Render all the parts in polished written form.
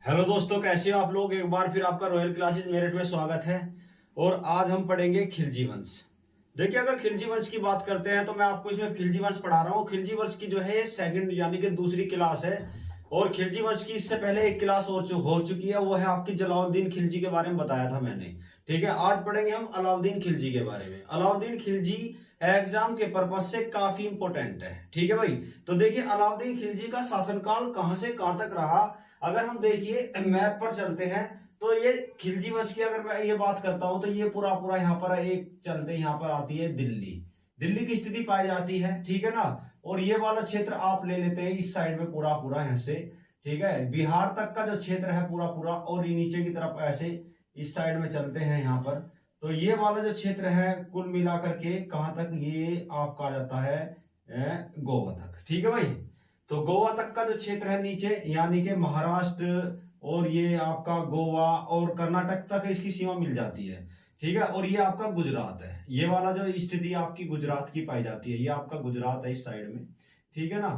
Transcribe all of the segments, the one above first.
Hello दोस्तों, कैसे हो आप लोग। एक बार फिर आपका रॉयल क्लासेस मेरठ में स्वागत है। और आज हम पढ़ेंगे खिलजी वंश। देखिए, अगर खिलजी वंश की बात करते हैं तो मैं आपको इसमें खिलजी वंश पढ़ा रहा हूँ। खिलजी वंश की जो है सेकंड यानी कि दूसरी क्लास है। और खिलजी वंश की इससे पहले एक क्लास हो चुकी है, वो है आपकी जलालुद्दीन खिलजी के बारे में बताया था मैंने। ठीक है, आज पढ़ेंगे हम अलाउद्दीन खिलजी के बारे में। अलाउद्दीन खिलजी एग्जाम के पर्पज से काफी इंपोर्टेंट है। ठीक है भाई। तो देखिए, अलाउद्दीन खिलजी का शासनकाल कहां से कहां तक रहा। अगर हम देखिए मैप पर चलते हैं तो ये खिलजी वंश की अगर मैं ये बात करता हूं तो ये पूरा पूरा यहाँ पर एक चलते यहाँ पर आती है दिल्ली। दिल्ली की स्थिति पाई जाती है, ठीक है ना। और ये वाला क्षेत्र आप ले लेते हैं इस साइड में पूरा पूरा यहाँ से, ठीक है। बिहार तक का जो क्षेत्र है पूरा पूरा, और ये नीचे की तरफ ऐसे इस साइड में चलते हैं यहाँ पर। तो ये वाला जो क्षेत्र है कुल मिलाकर के कहाँ तक, ये आपका आ जाता है गोवा तक। ठीक है भाई। तो गोवा तक का जो क्षेत्र है नीचे यानी कि महाराष्ट्र, और ये आपका गोवा और कर्नाटक तक इसकी सीमा मिल जाती है। ठीक है। और ये आपका गुजरात है, ये वाला जो स्थिति आपकी गुजरात की पाई जाती है, ये आपका गुजरात है इस साइड में। ठीक है ना।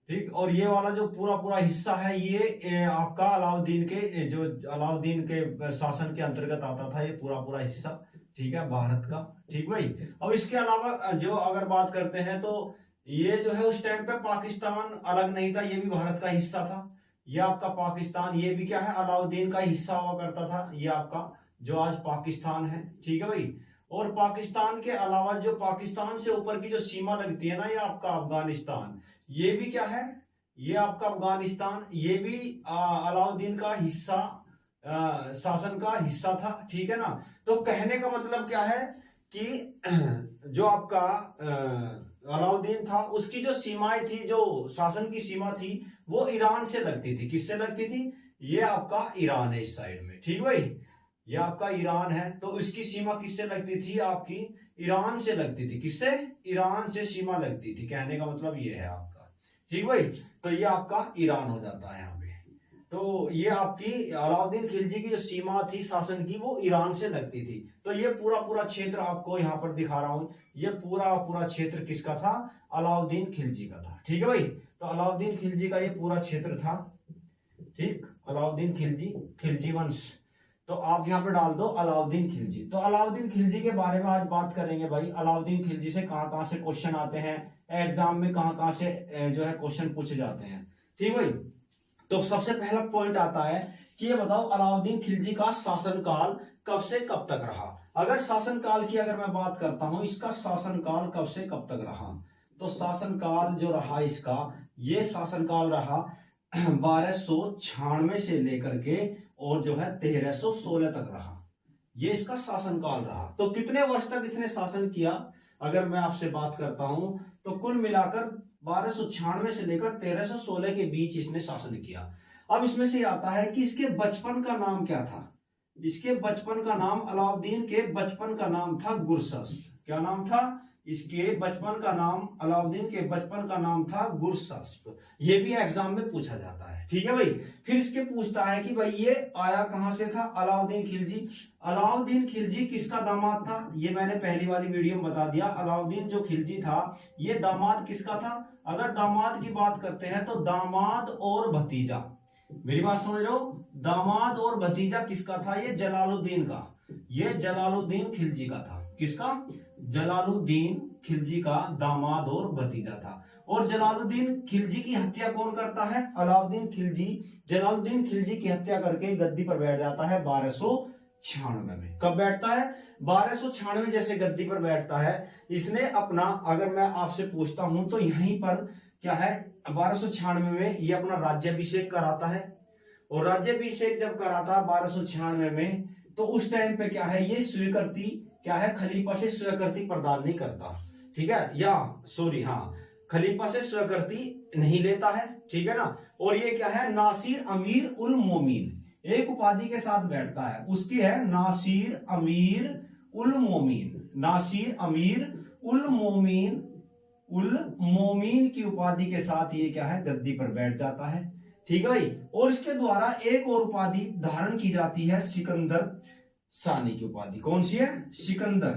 ठीक। और ये वाला जो पूरा पूरा हिस्सा है ये आपका अलाउद्दीन के जो अलाउद्दीन के शासन के अंतर्गत आता था, ये पूरा पूरा हिस्सा। ठीक है, भारत का। ठीक भाई। अब इसके अलावा जो अगर बात करते हैं तो ये जो है उस टाइम पे पाकिस्तान अलग नहीं था, ये भी भारत का हिस्सा था। ये आपका पाकिस्तान, ये भी क्या है, अलाउद्दीन का हिस्सा हुआ करता था, ये आपका जो आज पाकिस्तान है। ठीक है भाई। और पाकिस्तान के अलावा जो पाकिस्तान से ऊपर की जो सीमा लगती है ना, ये आपका अफगानिस्तान, ये भी क्या है, ये आपका अफगानिस्तान, ये भी अलाउद्दीन का हिस्सा, शासन का हिस्सा था। ठीक है ना। तो कहने का मतलब क्या है कि जो आपका अलाउद्दीन था उसकी जो सीमाएं थी, जो शासन की सीमा थी, वो ईरान से लगती थी। किससे लगती थी, ये आपका ईरान है इस साइड में। ठीक भाई। ये आपका ईरान है, तो इसकी सीमा किससे लगती थी, आपकी ईरान से लगती थी। किससे, ईरान से सीमा लगती थी। कहने का मतलब ये है आपका। ठीक भाई। तो ये आपका ईरान हो जाता है यहाँ पे। तो ये आपकी अलाउद्दीन खिलजी की जो सीमा थी शासन की, वो ईरान से लगती थी। तो ये पूरा पूरा क्षेत्र आपको यहाँ पर दिखा रहा हूं, ये पूरा पूरा क्षेत्र किसका था, अलाउद्दीन खिलजी का था। ठीक है भाई। तो अलाउद्दीन खिलजी का ये पूरा क्षेत्र था। ठीक, अलाउद्दीन खिलजी, खिलजी वंश। तो आप यहाँ पे डाल दो अलाउद्दीन खिलजी। तो अलाउद्दीन खिलजी के बारे में आज बात करेंगे भाई। अलाउद्दीन खिलजी से कहां कहां से क्वेश्चन आते हैं, एग्जाम में कहां कहां से जो है क्वेश्चन पूछे जाते हैं। ठीक भाई। तो सबसे पहला पॉइंट आता है कि ये बताओ अलाउद्दीन खिलजी का शासनकाल कब से कब तक रहा। अगर शासनकाल की अगर मैं बात करता हूं, इसका शासनकाल कब से कब तक रहा, तो शासनकाल जो रहा इसका, ये शासनकाल रहा 1296 से लेकर के और जो है 1316 तक रहा। ये इसका शासनकाल रहा। तो कितने वर्ष तक इसने शासन किया, अगर मैं आपसे बात करता हूं तो कुल मिलाकर 1296 से लेकर 1316 के बीच इसने शासन किया। अब इसमें से आता है कि इसके बचपन का नाम क्या था। इसके बचपन का नाम, अलाउद्दीन के बचपन का नाम था गुरशस्प। क्या नाम था इसके बचपन का नाम, अलाउद्दीन के बचपन का नाम था गुरशस्प। ये भी एग्जाम में पूछा जाता है। ठीक है भाई। फिर इसके पूछता है कि भाई ये आया कहां से था अलाउद्दीन खिलजी। अलाउद्दीन खिलजी किसका दामाद था, ये मैंने पहली वाली वीडियो में बता दिया। अलाउद्दीन जो खिलजी था ये दामाद किसका था। अगर दामाद की बात करते हैं तो दामाद और भतीजा, मेरी बात समझ रहे हो, दामाद और भतीजा किसका था, ये जलालुद्दीन का, ये जलालुद्दीन खिलजी का था। किसका, जलालुद्दीन खिलजी का दामाद और भतीजा था। और जलालुद्दीन खिलजी की हत्या कौन करता है, अलाउद्दीन खिलजी, जलालुद्दीन खिलजी की हत्या करके गद्दी पर बैठ जाता है 1296 में। कब बैठता है, 1296 जैसे गद्दी पर बैठता है। इसने अपना, अगर मैं आपसे पूछता हूं तो यहीं पर क्या है, 1296 में ये अपना राज्याभिषेक कराता है। और राज्याभिषेक जब कराता है 1296 में, तो उस टाइम पे क्या है, ये स्वीकृति क्या है, खलीफा से स्वीकृति प्रदान नहीं करता। ठीक है, या सॉरी, हाँ, खलीफा से स्वीकृति नहीं लेता है। ठीक है ना। और ये क्या है, नासिर अमीर उल मोमिन, एक उपाधि के साथ बैठता है, उसकी है नासिर अमीर उल मोमिन। नासिर अमीर उल मोमिन, उल मोमिन की उपाधि के साथ ये क्या है, गद्दी पर बैठ जाता है। ठीक है भाई। और इसके द्वारा एक और उपाधि धारण की जाती है, सिकंदर सानी की उपाधि। कौन सी है, सिकंदर।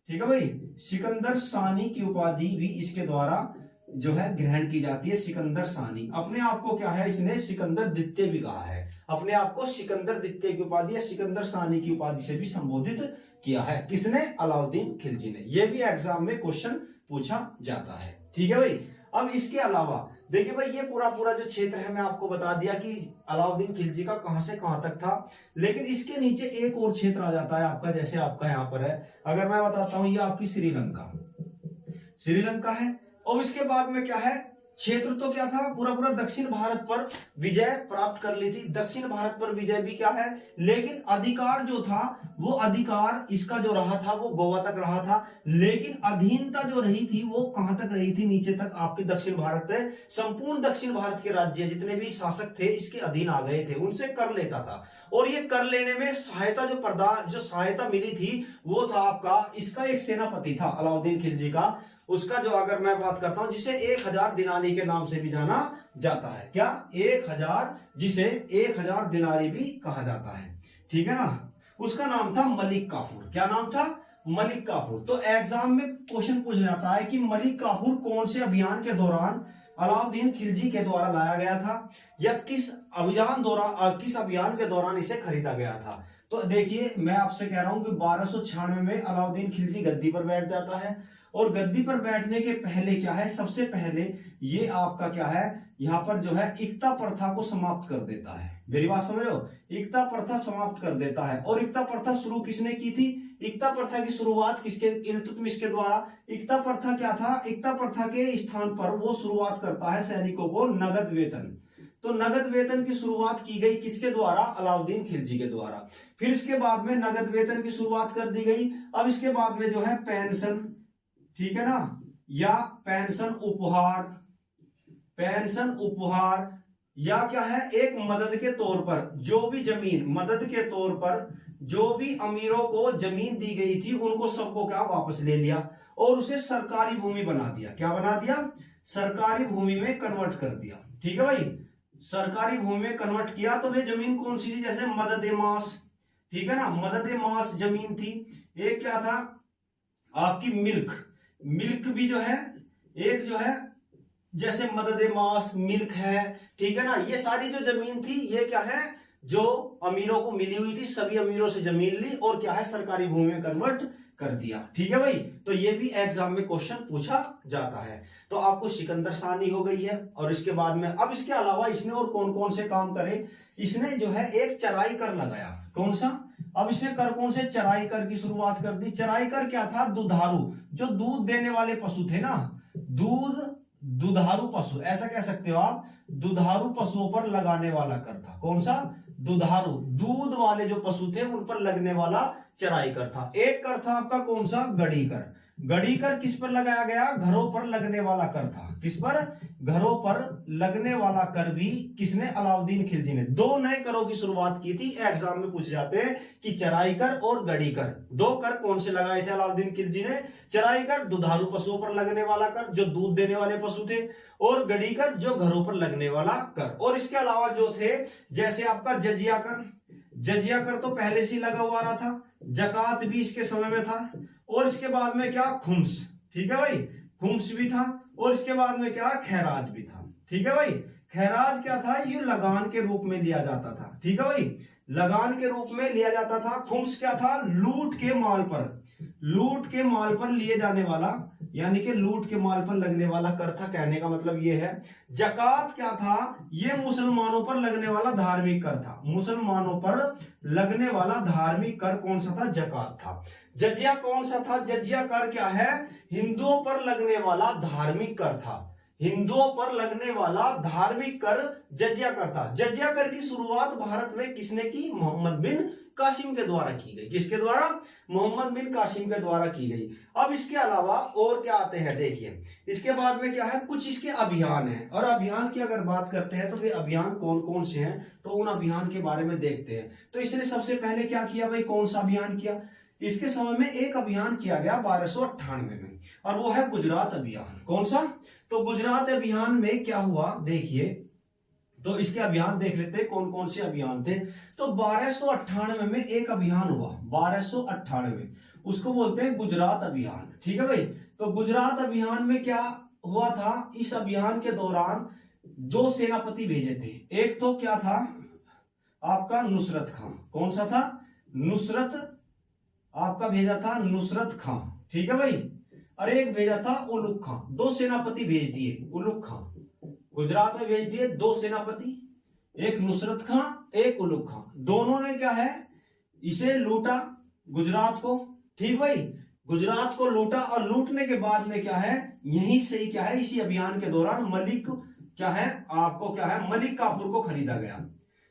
ठीक है भाई। सिकंदर सानी की उपाधि भी इसके द्वारा जो है ग्रहण की जाती है। सिकंदर सानी, अपने आप को क्या है, इसने सिकंदर द्वितीय भी कहा है। अपने आप को सिकंदर द्वितीय की उपाधि या सिकंदर सानी की उपाधि से भी संबोधित किया है। किसने? अलाउद्दीन खिलजी ने। यह भी एग्जाम में क्वेश्चन पूछा जाता है। ठीक है भाई। अब इसके अलावा देखिए भाई, ये पूरा पूरा जो क्षेत्र है मैं आपको बता दिया कि अलाउद्दीन खिलजी का कहां से कहां तक था। लेकिन इसके नीचे एक और क्षेत्र आ जाता है आपका, जैसे आपका यहाँ पर है, अगर मैं बताता हूं, ये आपकी श्रीलंका, श्रीलंका है। और इसके बाद में क्या है, क्षेत्र तो क्या था, पूरा पूरा दक्षिण भारत पर विजय प्राप्त कर ली थी। दक्षिण भारत पर विजय भी क्या है, लेकिन अधिकार जो था वो अधिकार इसका जो रहा था वो गोवा तक रहा था। लेकिन अधीनता जो रही थी वो कहां तक रही थी, नीचे तक, आपके दक्षिण भारत है। संपूर्ण दक्षिण भारत के राज्य जितने भी शासक थे इसके अधीन आ गए थे, उनसे कर लेता था। और ये कर लेने में सहायता जो सहायता मिली थी वो था आपका, इसका एक सेनापति था अलाउद्दीन खिलजी का, उसका जो अगर मैं बात करता हूं, जिसे 1000 दिनारी के नाम से भी जाना जाता है। क्या? 1000, जिसे 1000 दिनारी भी कहा जाता है। ठीक है ना। उसका नाम था मलिक काफूर। क्या नाम था? मलिक काफूर। तो एग्जाम में क्वेश्चन पूछा जाता है कि मलिक काफूर कौन से अभियान के दौरान अलाउद्दीन खिलजी के द्वारा लाया गया था, या किस अभियान के दौरान इसे खरीदा गया था। तो देखिए, मैं आपसे कह रहा हूं कि 1296 में अलाउद्दीन खिलजी गद्दी पर बैठ जाता है। और गद्दी पर बैठने के पहले क्या है, सबसे पहले ये आपका क्या है, यहाँ पर जो है इक्ता प्रथा को समाप्त कर देता है। मेरी बात समझ रहे हो? इक्ता प्रथा समाप्त कर देता है। और इक्ता प्रथा शुरू किसने की थी? इक्ता प्रथा की शुरुआत किसके? इल्तुतमिश के द्वारा। इक्ता प्रथा क्या था? इक्ता प्रथा के स्थान पर वो शुरुआत करता है सैनिकों को नगद वेतन। तो नगद वेतन की शुरुआत की गई किसके द्वारा? अलाउद्दीन खिलजी के द्वारा। फिर इसके बाद में नगद वेतन की शुरुआत कर दी गई। अब इसके बाद में जो है पेंशन, ठीक है ना, या पेंशन उपहार, पेंशन उपहार, या क्या है, एक मदद के तौर पर जो भी जमीन, मदद के तौर पर जो भी अमीरों को जमीन दी गई थी उनको सबको क्या वापस ले लिया और उसे सरकारी भूमि बना दिया। क्या बना दिया? सरकारी भूमि में कन्वर्ट कर दिया। ठीक है भाई। सरकारी भूमि में कन्वर्ट किया। तो वे जमीन कौन सी थी? जैसे मदद मास, ठीक है ना, मदद मास जमीन थी। एक क्या था आपकी मिल्क, मिल्क भी जो है, एक जो है जैसे मदद मास, मिल्क है, ठीक है ना, ये सारी जो जमीन थी ये क्या है, जो अमीरों को मिली हुई थी, सभी अमीरों से जमीन ली और क्या है, सरकारी भूमि में कन्वर्ट कर दिया। ठीक है भाई। तो ये भी एग्जाम में क्वेश्चन पूछा जाता है। तो आपको सिकंदर सानी हो गई है। और इसके बाद में अब इसके अलावा इसने और कौन कौन से काम करे, इसने जो है एक चराई कर लगाया। कौन सा? अब इसने कर कौन से? चराई कर की शुरुआत कर दी। चराई कर क्या था? दुधारू, जो दूध देने वाले पशु थे ना, दुधारू पशु, ऐसा कह सकते हो आप, दुधारू पशुओं पर लगाने वाला कर था। कौन सा? दुधारू, दूध वाले जो पशु थे उन पर लगने वाला चराई कर था। एक कर था आपका कौन सा? गड़ी कर। गड़ी कर किस पर लगाया गया? घरों पर लगने वाला कर था। किस पर? घरों पर लगने वाला कर भी किसने? अलाउद्दीन खिलजी ने। दो नए करों की शुरुआत की थी। एग्जाम में पूछे जाते हैं कि चराई कर और गड़ी कर, दो कर कौन से लगाए थे अलाउद्दीन खिलजी ने? चराई कर दुधारू पशुओं पर लगने वाला कर, जो दूध देने वाले पशु थे, और गड़ी कर जो घरों पर लगने वाला कर। और इसके अलावा जो थे, जैसे आपका जजिया कर, जजिया कर तो पहले से लगा हुआ रहा था, जकात भी इसके समय में था, और इसके बाद में क्या? खुम्स। ठीक है भाई, खुम्स भी था। और इसके बाद में क्या? खैराज भी था। ठीक है भाई। खैराज क्या था? ये लगान के रूप में लिया जाता था। ठीक है भाई, लगान के रूप में लिया जाता था। खुम्स क्या था? लूट के माल पर, लूट के माल पर लिए जाने वाला, यानी कि लूट के माल पर लगने वाला कर था। कहने का मतलब ये है। जकात क्या था? ये मुसलमानों पर लगने वाला धार्मिक कर था। मुसलमानों पर लगने वाला धार्मिक कर कौन सा था? जकात था। जजिया कौन सा था? जजिया कर क्या है? हिंदुओं पर लगने वाला धार्मिक कर था। हिंदुओं पर लगने वाला धार्मिक कर जजिया कर था। जजिया कर की शुरुआत भारत में किसने की? मोहम्मद बिन कासिम के द्वारा की गई। किसके द्वारा? मोहम्मद बिन कासिम के द्वारा की गई। अब इसके अलावा और क्या आते हैं, देखिए इसके बाद में क्या है, कुछ इसके अभियान हैं। और अभियान की अगर बात करते हैं तो वे अभियान कौन कौन से हैं, तो उन अभियान के बारे में देखते हैं। तो इसने सबसे पहले क्या किया भाई? कौन सा अभियान किया? इसके समय में एक अभियान किया गया 1298 में, और वो है गुजरात अभियान। कौन सा? तो गुजरात अभियान में क्या हुआ, देखिए, तो इसके अभियान देख लेते हैं कौन कौन से अभियान थे। तो 1298 में एक अभियान हुआ, 1298, उसको बोलते हैं गुजरात अभियान। ठीक है भाई। तो गुजरात अभियान में क्या हुआ था? इस अभियान के दौरान दो सेनापति भेजे थे। एक तो क्या था? आपका नुसरत खां। कौन सा था? नुसरत, आपका भेजा था नुसरत खां, ठीक है भाई। और एक भेजा था उलुग खां। दो सेनापति भेज दिए उलुग खां, गुजरात में भेज दिए दो सेनापति, एक नुसरत खां, एक उलुग खां। दोनों ने क्या है, इसे लूटा, गुजरात को, ठीक भाई, गुजरात को लूटा। और लूटने के बाद में क्या है, यहीं से ही क्या है, इसी अभियान के दौरान मलिक क्या है, आपको क्या है, मलिक काफूर को खरीदा गया।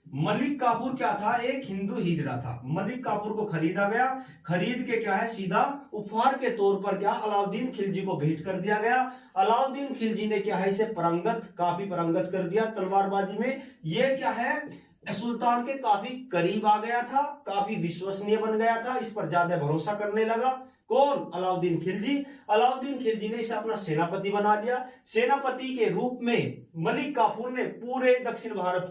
मलिक काफूर क्या था, एक हिंदू हिजड़ा था। मलिक काफूर को खरीदा गया, खरीद के क्या है, सीधा उपहार के तौर पर क्या अलाउद्दीन खिलजी को भेंट कर दिया गया। अलाउद्दीन खिलजी ने क्या है, इसे पारंगत, काफी पारंगत कर दिया तलवारबाजी में। ये क्या है, सुल्तान के काफी करीब आ गया था, काफी विश्वसनीय बन गया था, इस पर ज्यादा भरोसा करने लगा। कौन? अलाउद्दीन खिलजी। अलाउद्दीन खिलजी ने इसे अपना सेनापति बना लिया। सेनापति के रूप में मलिक काफूर ने पूरे दक्षिण भारत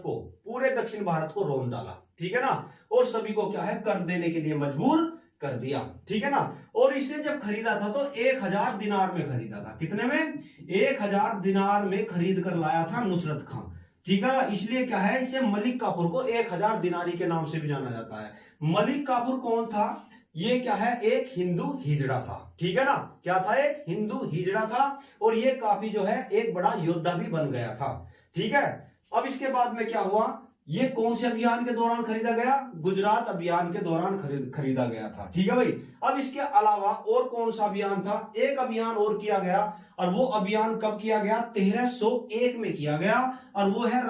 को रोन डाला, ठीक है ना, और सभी को क्या है, कर देने के लिए मजबूर कर दिया, ठीक है ना। और इसे जब खरीदा था तो 1000 दिनार में खरीदा था। कितने में? 1000 दिनार में खरीद कर लाया था नुसरत खां, ठीक है। इसलिए क्या है, इसे मलिक काफूर को 1000 दिनारी के नाम से भी जाना जाता है। मलिक काफूर कौन था? ये क्या है, एक हिंदू हिजड़ा था, ठीक है ना। क्या था? एक हिंदू हिजड़ा था। और ये काफी जो है एक बड़ा योद्धा भी बन गया था, ठीक है। अब इसके बाद में क्या हुआ, ये कौन से अभियान के दौरान खरीदा गया? गुजरात अभियान के दौरान खरीदा गया था, ठीक है भाई। अब इसके अलावा और कौन सा अभियान था? एक अभियान और किया गया, और वो अभियान कब किया गया? 1301 में किया गया, और वो है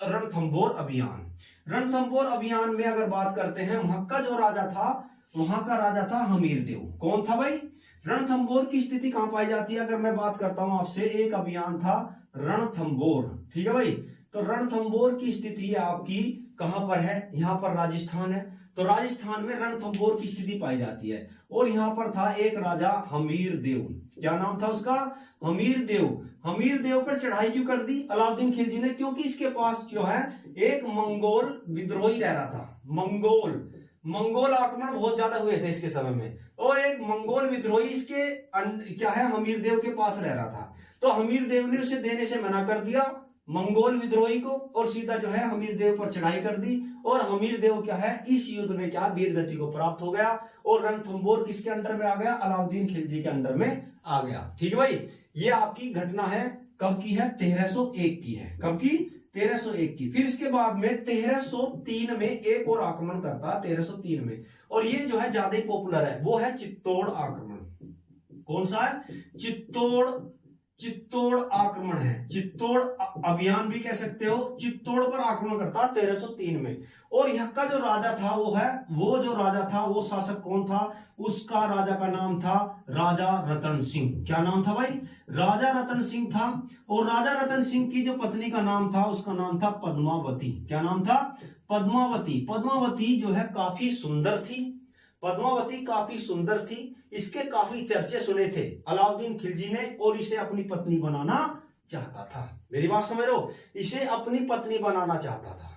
रणथंभौर अभियान। रणथंभौर अभियान में अगर बात करते हैं, वहां का जो राजा था, वहां का राजा था हमीरदेव। कौन था भाई? रणथंभौर की स्थिति कहां पाई जाती है? अगर मैं बात करता हूं आपसे, एक अभियान था रणथंभौर, ठीक है भाई। तो रणथंभौर की स्थिति आपकी कहां पर है? यहां पर राजस्थान है। तो राजस्थान में रणथंभौर की स्थिति पाई जाती है। और यहां पर था एक राजा हमीरदेव। क्या नाम था उसका? हमीरदेव। हमीरदेव पर चढ़ाई क्यों कर दी अलाउद्दीन खिलजी ने? क्योंकि इसके पास जो है एक मंगोल विद्रोही रह रहा था। मंगोल आक्रमण बहुत ज्यादा हुए थे इसके समय में, और एक मंगोल विद्रोही इसके क्या है, हमीरदेव के पास रह रहा था। तो हमीरदेव ने उसे देने से मना कर दिया मंगोल विद्रोही को, और सीधा जो है हमीरदेव पर चढ़ाई कर दी। और हमीरदेव क्या है, इस युद्ध में क्या वीर गति को प्राप्त हो गया, और रणथंभौर किसके अंडर में आ गया? अलाउद्दीन खिलजी के अंडर में आ गया, ठीक है भाई। ये आपकी घटना है, कब की है? 1301 की है। कब की? 1301 की। फिर इसके बाद में 1303 में एक और आक्रमण करता है, 1303 में, और ये जो है ज्यादा ही पॉपुलर है, वो है चित्तौड़ आक्रमण। कौन सा है? चित्तौड़ आक्रमण है। चित्तौड़ अभियान भी कह सकते हो। चित्तौड़ पर आक्रमण करता 1303 में। और यहाँ का जो राजा था वो शासक कौन था? उसका राजा का नाम था राजा रतन सिंह। क्या नाम था भाई? राजा रतन सिंह था। और राजा रतन सिंह की जो पत्नी का नाम था, उसका नाम था पद्मावती। क्या नाम था? पद्मावती। पद्मावती जो है काफी सुंदर थी। पद्मावती काफी सुंदर थी। इसके काफी चर्चे सुने थे अलाउद्दीन खिलजी ने, और इसे अपनी पत्नी बनाना चाहता था। मेरी बात समझ रहे हो? इसे अपनी पत्नी बनाना चाहता था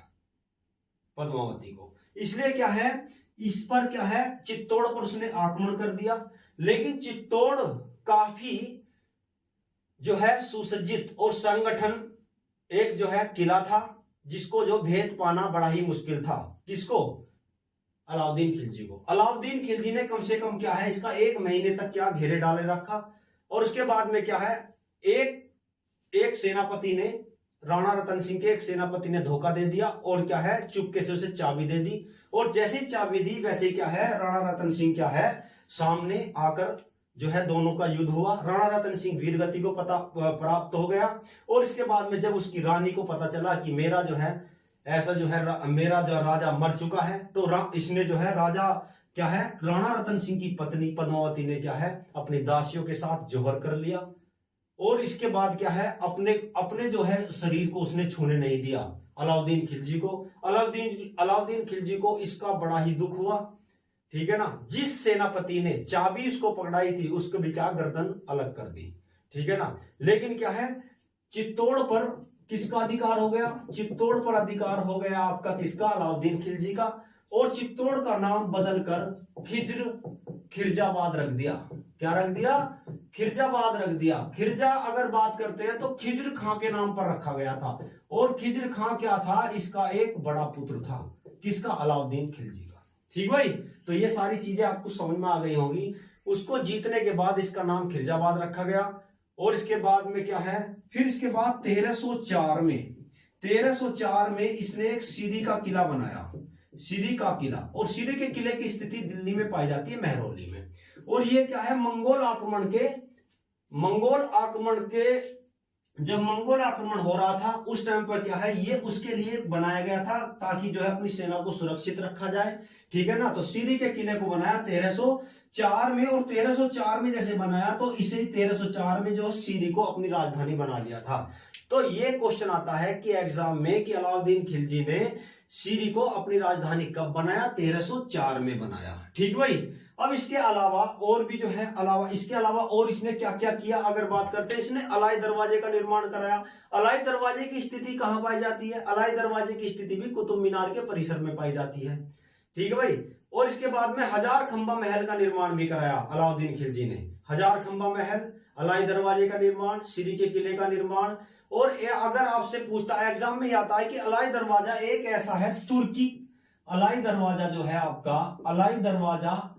पद्मावती को। इसलिए क्या है, इस पर क्या है, चित्तौड़ पर उसने आक्रमण कर दिया। लेकिन चित्तौड़ काफी जो है सुसज्जित और संगठन एक जो है किला था, जिसको जो भेद पाना बड़ा ही मुश्किल था। किसको? अलाउद्दीन खिलजी को। अलाउद्दीन खिलजी ने कम से कम क्या है, इसका 1 महीने तक क्या घेरे डाले रखा। और उसके बाद में क्या है, एक सेनापति ने, राणा रतन सिंह के एक सेनापति ने धोखा दे दिया, और क्या है, चुपके से उसे चाबी दे दी। और जैसे ही चाबी दी, वैसे क्या है, राणा रतन सिंह क्या है, सामने आकर जो है दोनों का युद्ध हुआ। राणा रतन सिंह वीर गति को प्राप्त हो गया। और इसके बाद में जब उसकी रानी को पता चला कि मेरा जो है ऐसा जो है मेरा जो राजा मर चुका है, तो इसने जो है राजा क्या है, राणा रतन सिंह की पत्नी पद्मावती ने क्या है, अपनी दासियों के साथ जौहर कर लिया। और इसके बाद क्या है, अपने जो है शरीर को उसने छूने नहीं दिया अलाउद्दीन खिलजी को। अलाउद्दीन खिलजी को इसका बड़ा ही दुख हुआ, ठीक है ना। जिस सेनापति ने चाबी उसको पकड़ाई थी, उसको भी क्या गर्दन अलग कर दी, ठीक है ना। लेकिन क्या है, चित्तौड़ पर किसका अधिकार हो गया? चित्तौड़ पर अधिकार हो गया आपका किसका? अलाउद्दीन खिलजी का। और चित्तौड़ का नाम बदलकर खिजर खिरजाबाद रख दिया। क्या रख दिया? खिरजाबाद रख दिया। खिरजा अगर बात करते हैं तो खिज्र खां के नाम पर रखा गया था। और खिज्र खां क्या था, इसका एक बड़ा पुत्र था, किसका, अलाउद्दीन खिलजी का। ठीक भाई, तो ये सारी चीजें आपको समझ में आ गई होंगी। उसको जीतने के बाद इसका नाम खिरजाबाद रखा गया। और इसके बाद में क्या है, फिर इसके बाद 1304 में इसने एक सीरी का किला बनाया, सीरी का किला। और सीरी के किले की स्थिति दिल्ली में पाई जाती है, महरौली में। और ये क्या है, मंगोल आक्रमण के जब मंगोल आक्रमण हो रहा था उस टाइम पर क्या है, ये उसके लिए बनाया गया था ताकि जो है अपनी सेना को सुरक्षित रखा जाए। ठीक है ना। तो सीरी के किले को बनाया 1304 में। और 1304 में जैसे बनाया तो इसे 1304 में जो सीरी को अपनी राजधानी बना लिया था। तो ये क्वेश्चन आता है कि एग्जाम में कि अलाउद्दीन खिलजी ने सीरी को अपनी राजधानी कब बनाया, 1304 में बनाया। ठीक भाई। अब इसके अलावा और भी जो है, इसके अलावा और इसने क्या क्या किया अगर बात करते हैं, इसने अलाई दरवाजे का निर्माण कराया। अलाई दरवाजे की स्थिति कहां पाई जाती है, अलाई दरवाजे की स्थिति भी कुतुब मीनार के परिसर में पाई जाती है। ठीक है भाई। और इसके बाद में हजार खंबा महल का निर्माण भी कराया अलाउद्दीन खिलजी ने। हजार खंबा महल, अलाई दरवाजे का निर्माण, सीरी के किले का निर्माण। और अगर आपसे पूछता है, एग्जाम में आता है कि अलाई दरवाजा एक ऐसा है अलाई दरवाजा जो है आपका, अलाई दरवाजा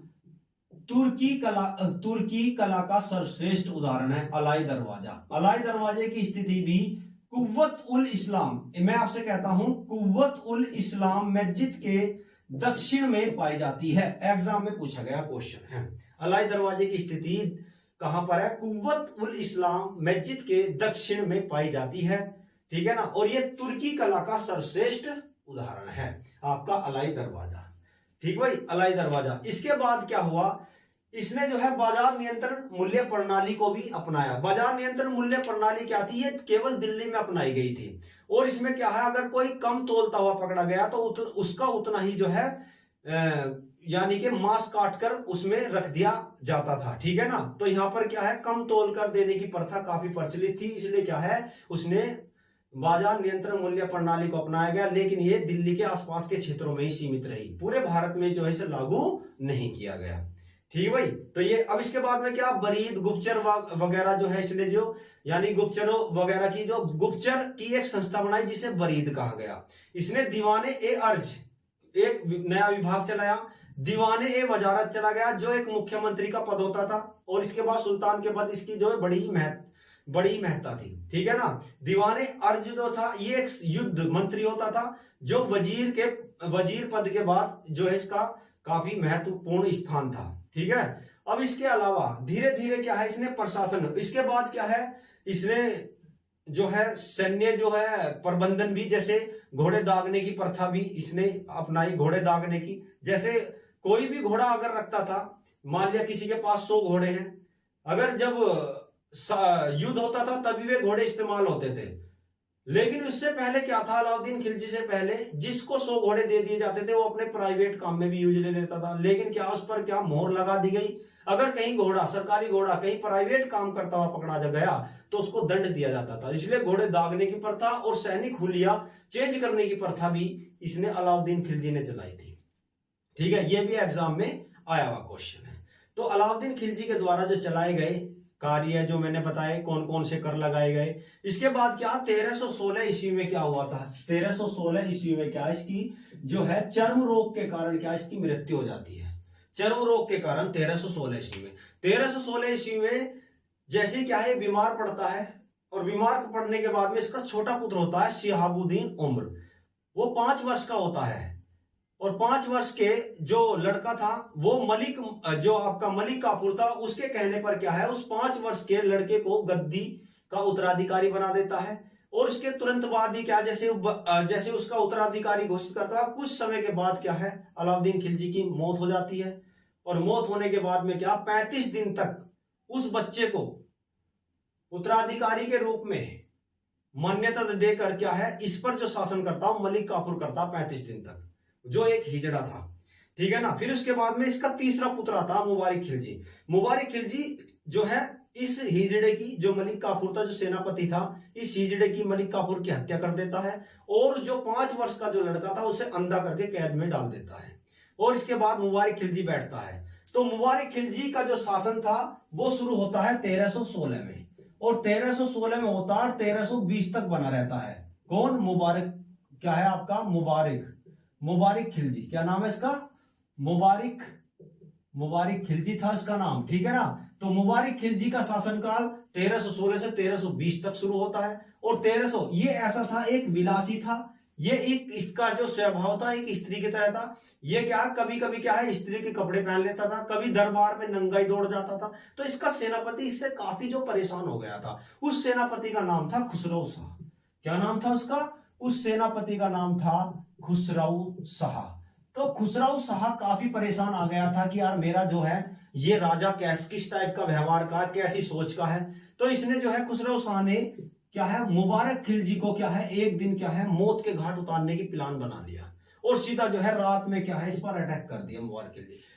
तुर्की कला का सर्वश्रेष्ठ उदाहरण है। अलाई दरवाजे की स्थिति भी कुव्वत उल इस्लाम, मैं आपसे कहता हूं कुव्वत उल इस्लाम मस्जिद के दक्षिण में पाई जाती है। एग्जाम में पूछा गया क्वेश्चन है। अलाई दरवाजे की स्थिति कहां पर है, कुव्वत उल इस्लाम मस्जिद के दक्षिण में पाई जाती है। ठीक है ना। और ये तुर्की कला का सर्वश्रेष्ठ उदाहरण है आपका अलाई दरवाजा। ठीक भाई, अलाई दरवाजा। इसके बाद क्या हुआ, इसने जो है बाजार नियंत्रण मूल्य प्रणाली को भी अपनाया। बाजार नियंत्रण मूल्य प्रणाली क्या थी, ये केवल दिल्ली में अपनाई गई थी। और इसमें क्या है, अगर कोई कम तोलता हुआ पकड़ा गया तो उसका उतना ही जो है यानी कि मांस काटकर उसमें रख दिया जाता था। ठीक है ना। तो यहां पर क्या है, कम तोल कर देने की प्रथा काफी प्रचलित थी, इसलिए क्या है, उसने बाजार नियंत्रण मूल्य प्रणाली को अपनाया गया। लेकिन ये दिल्ली के आसपास के क्षेत्रों में ही सीमित रही, पूरे भारत में जो है इसे लागू नहीं किया गया। ठीक भाई। तो ये अब इसके बाद में क्या, बरीद गुप्तचर वगैरह जो है, इसने जो यानी गुप्तचरों वगैरह की जो गुप्तचर की एक संस्था बनाई जिसे बरीद कहा गया। इसने दीवाने ए अर्ज एक नया विभाग चलाया, दीवाने ए वजारत चला गया जो एक मुख्यमंत्री का पद होता था। और इसके बाद सुल्तान के बाद इसकी जो है बड़ी महत्ता थी। ठीक है ना। दीवाने अर्ज जो था ये एक युद्ध मंत्री होता था जो वजीर पद के बाद जो है इसका काफी महत्वपूर्ण स्थान था। ठीक है। अब इसके अलावा धीरे धीरे क्या है, इसने प्रशासन, इसके बाद क्या है, इसने जो है सैन्य जो है प्रबंधन भी, जैसे घोड़े दागने की प्रथा भी इसने अपनाई। घोड़े दागने की, जैसे कोई भी घोड़ा अगर रखता था, मान लिया किसी के पास 100 घोड़े हैं, अगर जब युद्ध होता था तभी वे घोड़े इस्तेमाल होते थे। लेकिन उससे पहले क्या था, अलाउद्दीन खिलजी से पहले जिसको 100 घोड़े दे दिए जाते थे वो अपने प्राइवेट काम में भी यूज ले लेता था। लेकिन क्या उस पर क्या मोहर लगा दी गई, अगर कहीं घोड़ा, सरकारी घोड़ा कहीं प्राइवेट काम करता हुआ पकड़ा गया तो उसको दंड दिया जाता था। इसलिए घोड़े दागने की प्रथा और सैनिक हुलिया चेंज करने की प्रथा भी इसने अलाउद्दीन खिलजी ने चलाई थी। ठीक है। ये भी एग्जाम में आया हुआ क्वेश्चन है। तो अलाउद्दीन खिलजी के द्वारा जो चलाए गए कार्य जो मैंने बताए, कौन कौन से कर लगाए गए। इसके बाद क्या, 1316 ईस्वी में क्या हुआ था, 1316 ईस्वी में क्या, इसकी जो है चर्म रोग के कारण क्या, इसकी मृत्यु हो जाती है। चर्म रोग के कारण 1316 ईस्वी में। 1316 ईस्वी में जैसे क्या है, बीमार पड़ता है। और बीमार पड़ने के बाद में इसका छोटा पुत्र होता है शिहाबुद्दीन उम्र, वो 5 वर्ष का होता है। और 5 वर्ष के जो लड़का था वो मलिक, जो आपका मलिक काफूर था, उसके कहने पर क्या है, उस 5 वर्ष के लड़के को गद्दी का उत्तराधिकारी बना देता है। और उसके तुरंत बाद ही क्या, जैसे उसका उत्तराधिकारी घोषित करता है, कुछ समय के बाद क्या है, अलाउद्दीन खिलजी की मौत हो जाती है। और मौत होने के बाद में क्या, 35 दिन तक उस बच्चे को उत्तराधिकारी के रूप में मान्यता देकर क्या है, इस पर जो शासन करता मलिक काफूर करता 35 दिन तक, जो एक हिजड़ा था। ठीक है ना। फिर उसके बाद में इसका तीसरा पुत्र आता मुबारिक खिलजी। मुबारिक खिलजी जो है इस हिजड़े की, जो मलिक काफूर था, जो सेनापति था, इस हिजड़े की मलिक काफूर की हत्या कर देता है। और जो 5 वर्ष का जो लड़का था उसे अंधा करके कैद में डाल देता है। और इसके बाद मुबारिक खिलजी बैठता है। तो मुबारक खिलजी का जो शासन था वो शुरू होता है 1316 में, और 1316 में होता है 1320 तक बना रहता है। कौन? मुबारक, क्या है आपका? मुबारक खिलजी। क्या नाम है इसका? मुबारक खिलजी था इसका नाम, ठीक है ना। तो मुबारक खिलजी का शासनकाल 1316 से 1320 तक शुरू होता है। और 1300 ये ऐसा था, एक विलासी था, ये एक इसका जो स्वभाव था एक स्त्री की तरह था। ये क्या, कभी कभी क्या है, स्त्री के कपड़े पहन लेता था, कभी दरबार में नंगाई दौड़ जाता था। तो इसका सेनापति इससे काफी जो परेशान हो गया था। उस सेनापति का नाम था खुसरो शाह। क्या नाम था उसका? उस सेनापति का नाम था खुसरो शाह। तो खुसरो शाह काफी परेशान आ गया था कि यार मेरा जो है ये राजा किस टाइप का व्यवहार का, कैसी सोच का है। तो इसने जो है, खुसरो शाह ने क्या है, मुबारक खिलजी को क्या है, एक दिन क्या है, मौत के घाट उतारने की प्लान बना लिया, और सीधा जो है रात में क्या है, इस पर अटैक कर दिया।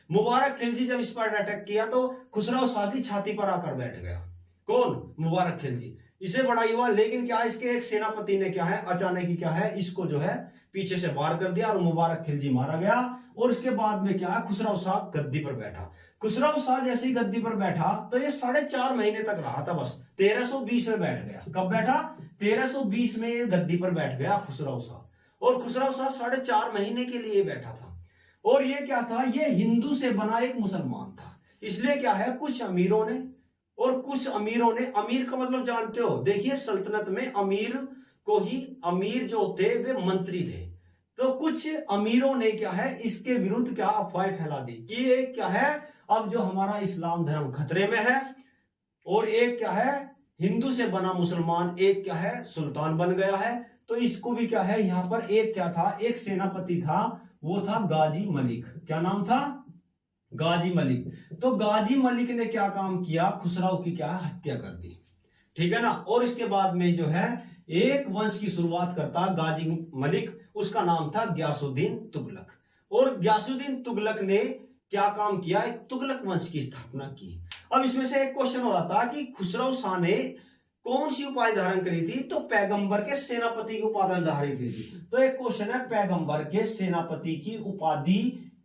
मुबारक खिलजी जब इस पर अटैक किया तो खुसरो शाह की छाती पर आकर बैठ गया। कौन? मुबारक खिलजी। इसे बड़ा हुआ, लेकिन क्या इसके एक सेनापति ने क्या है, अचानक ही क्या है, इसको जो है पीछे से वार कर दिया और मुबारक खिलजी मारा गया। और इसके बाद में क्या है, खुसरो शाह गद्दी पर बैठा। खुसरो शाह जैसे ही गद्दी पर बैठा तो ये 4.5 महीने तक रहा था, बस 1320 में बैठ गया। कब बैठा? 1320 में गद्दी पर बैठ गया खुसरो शाह। और खुसरो शाह 4.5 महीने के लिए बैठा था। और ये क्या था, ये हिंदू से बना एक मुसलमान था। इसलिए क्या है, कुछ अमीरों ने, अमीर का मतलब जानते हो, देखिए सल्तनत में अमीर को ही, अमीर जो थे वे मंत्री थे। तो कुछ अमीरों ने क्या है, इसके विरुद्ध क्या अफवाहें फैला दी कि ये क्या है, अब जो हमारा इस्लाम धर्म खतरे में है, और एक क्या है, हिंदू से बना मुसलमान एक क्या है, सुल्तान बन गया है। तो इसको भी क्या है, यहां पर एक क्या था, एक सेनापति था, वो था गाजी मलिक। क्या नाम था? गाजी मलिक। तो गाजी मलिक ने क्या काम किया, खुसरो की क्या हत्या कर दी, ठीक है ना। और इसके बाद में जो है एक वंश की शुरुआत करता गाजी मलिक, उसका नाम था ग्यासुद्दीन तुगलक। और ग्यासुद्दीन तुगलक ने क्या काम किया, एक तुगलक वंश की स्थापना की। अब इसमें से एक क्वेश्चन हो रहा था कि खुसरो शाह ने कौन सी उपाधि धारण करी थी, तो पैगंबर के सेनापति की उपाधि धारण की थी। तो एक क्वेश्चन है, पैगंबर के सेनापति की उपाधि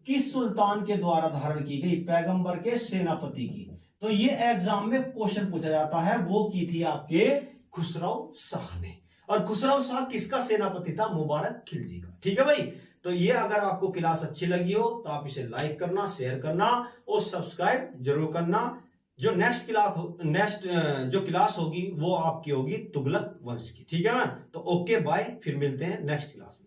किस सुल्तान के द्वारा धारण की गई? पैगंबर के सेनापति की। तो ये एग्जाम में क्वेश्चन पूछा जाता है, वो की थी आपके खुसरो शाह ने। और खुसरो शाह किसका सेनापति था? मुबारक खिलजी का, ठीक है भाई। तो ये अगर आपको क्लास अच्छी लगी हो तो आप इसे लाइक करना, शेयर करना और सब्सक्राइब जरूर करना। जो नेक्स्ट जो क्लास होगी वो आपकी होगी तुगलक वंश की, ठीक है ना। तो ओके बाय, फिर मिलते हैं नेक्स्ट क्लास।